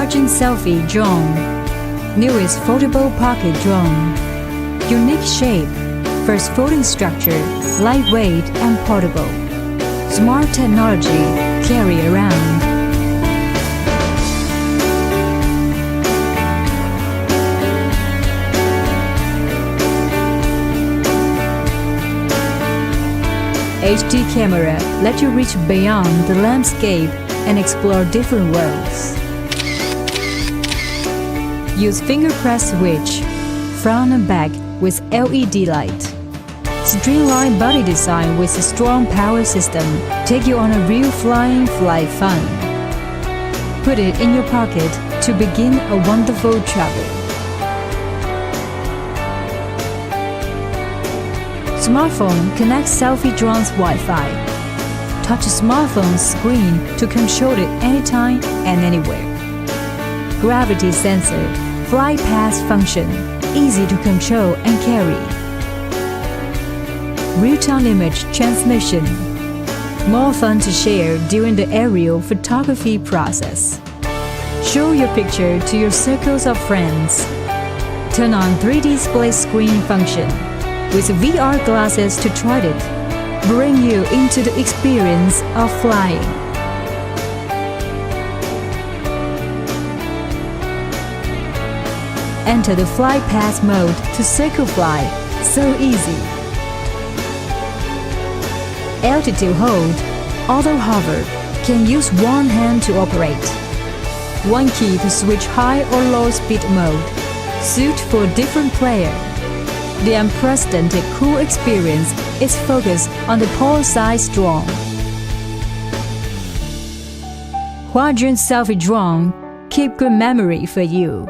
Quadrant Selfie Drone. Newest foldable pocket drone. Unique shape, first folding structure, lightweight and portable. Smart technology, carry around. HD camera let you reach beyond the landscape and explore different worlds. Use finger press switch, front and back with LED light. Streamlined body design with a strong power system take you on a real flying flight fun. Put it in your pocket to begin a wonderful travel. Smartphone connects Selfie drone's Wi-Fi. Touch a smartphone screen to control it anytime and anywhere. Gravity sensor, fly path function, easy to control and carry. Real-time image transmission, more fun to share during the aerial photography process. Show your picture to your circles of friends. Turn on 3D split screen function. With VR glasses to try it, bring you into the experience of flying. Enter the fly path mode to circle fly, so easy. Altitude hold, auto hover, can use one hand to operate. One key to switch high or low speed mode, suit for different player. The unprecedented cool experience is focused on the pole-sized drone. Quadrant Selfie Drone, keep good memory for you.